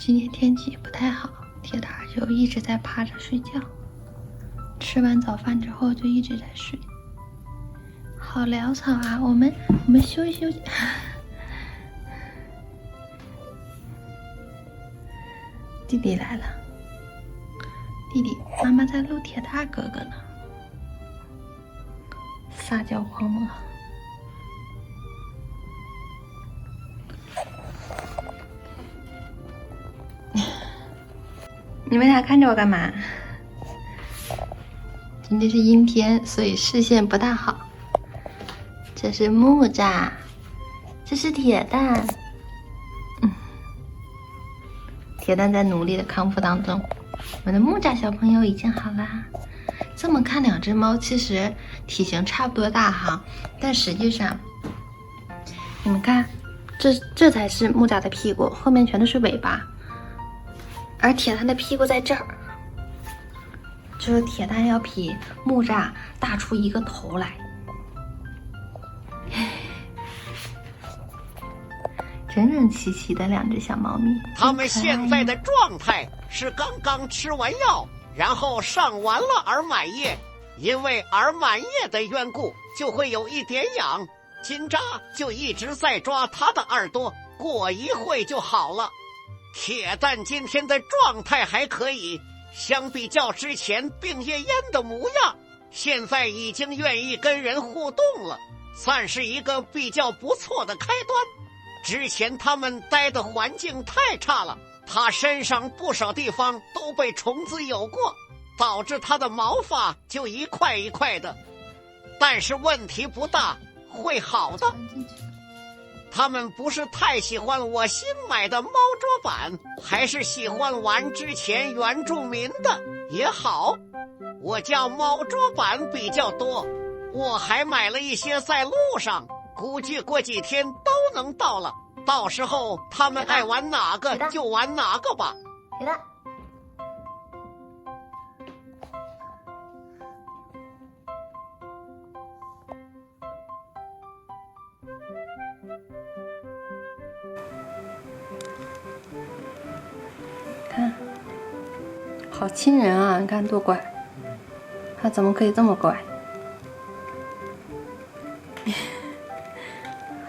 今天天气不太好，铁蛋就一直在趴着睡觉。吃完早饭之后就一直在睡，好潦草啊！我们休息休息。弟弟来了，弟弟，妈妈在录铁蛋哥哥呢，撒娇狂魔。你们俩看着我干嘛？今天是阴天，所以视线不大好。这是木吒，这是铁蛋。铁蛋在努力的康复当中。我们的木吒小朋友已经好啦。这么看，两只猫其实体型差不多大哈，但实际上，你们看，这才是木吒的屁股，后面全都是尾巴。而铁蛋的屁股在这儿，就是铁蛋要比木吒大出一个头来。整整齐齐的两只小猫咪，它们现在的状态是刚刚吃完药，然后上完了耳满液，因为耳满液的缘故，就会有一点痒。金吒就一直在抓它的耳朵，过一会就好了。铁蛋今天的状态还可以，相比较之前病恹恹的模样，现在已经愿意跟人互动了，算是一个比较不错的开端。之前他们待的环境太差了，他身上不少地方都被虫子咬过，导致他的毛发就一块一块的，但是问题不大，会好的。他们不是太喜欢我新买的猫捉板，还是喜欢玩之前原住民的也好。我家猫捉板比较多，我还买了一些在路上，估计过几天都能到了，到时候他们爱玩哪个就玩哪个吧。铁蛋，看，好亲人啊！你看多乖，他怎么可以这么乖？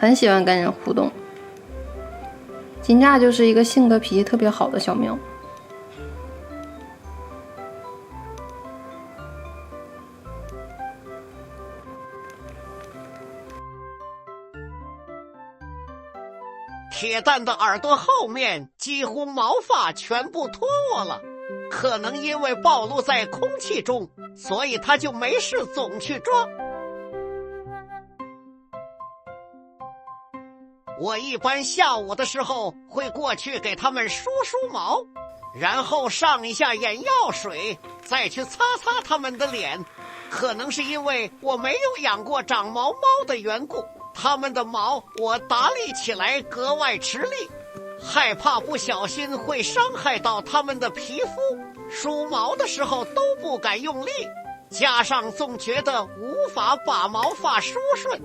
很喜欢跟人互动。金吒就是一个性格脾气特别好的小喵。铁蛋的耳朵后面几乎毛发全部脱落了，可能因为暴露在空气中，所以他就没事总去抓。我一般下午的时候会过去给他们梳梳毛，然后上一下眼药水，再去擦擦他们的脸。可能是因为我没有养过长毛猫的缘故，它们的毛我打理起来格外吃力，害怕不小心会伤害到它们的皮肤，梳毛的时候都不敢用力，加上总觉得无法把毛发梳顺。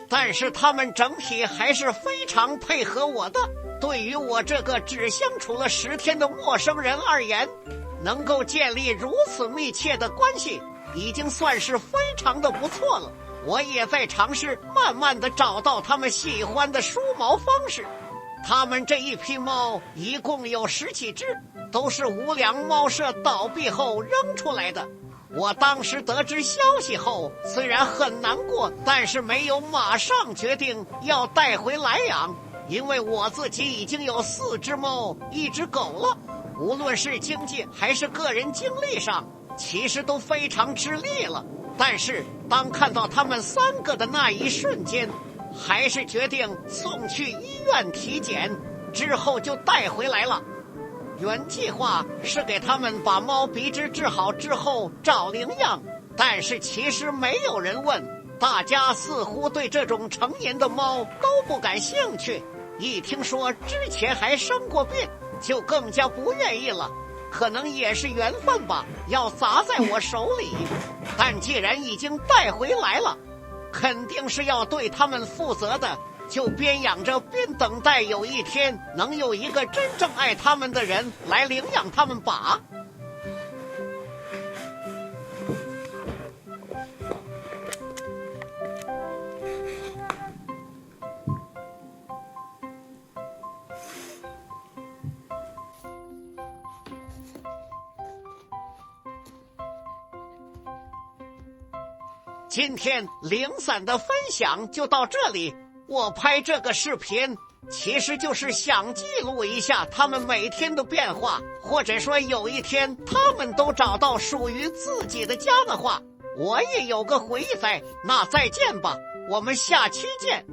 但是它们整体还是非常配合我的，对于我这个只相处了10天的陌生人而言，能够建立如此密切的关系，已经算是非常的不错了。我也在尝试慢慢的找到他们喜欢的梳毛方式。他们这一批猫一共有10几只，都是无良猫舍倒闭后扔出来的。我当时得知消息后，虽然很难过，但是没有马上决定要带回来养，因为我自己已经有4只猫1只狗了，无论是经济还是个人精力上，其实都非常吃力了。但是当看到他们3个的那一瞬间，还是决定送去医院体检，之后就带回来了。原计划是给他们把猫鼻支治好之后找领养，但是其实没有人问，大家似乎对这种成年的猫都不感兴趣，一听说之前还生过病，就更加不愿意了。可能也是缘分吧，要砸在我手里。但既然已经带回来了，肯定是要对他们负责的，就边养着边等待有一天能有一个真正爱他们的人来领养他们吧。今天零散的分享就到这里。我拍这个视频其实就是想记录一下他们每天的变化，或者说有一天他们都找到属于自己的家的话，我也有个回忆在。那再见吧，我们下期见。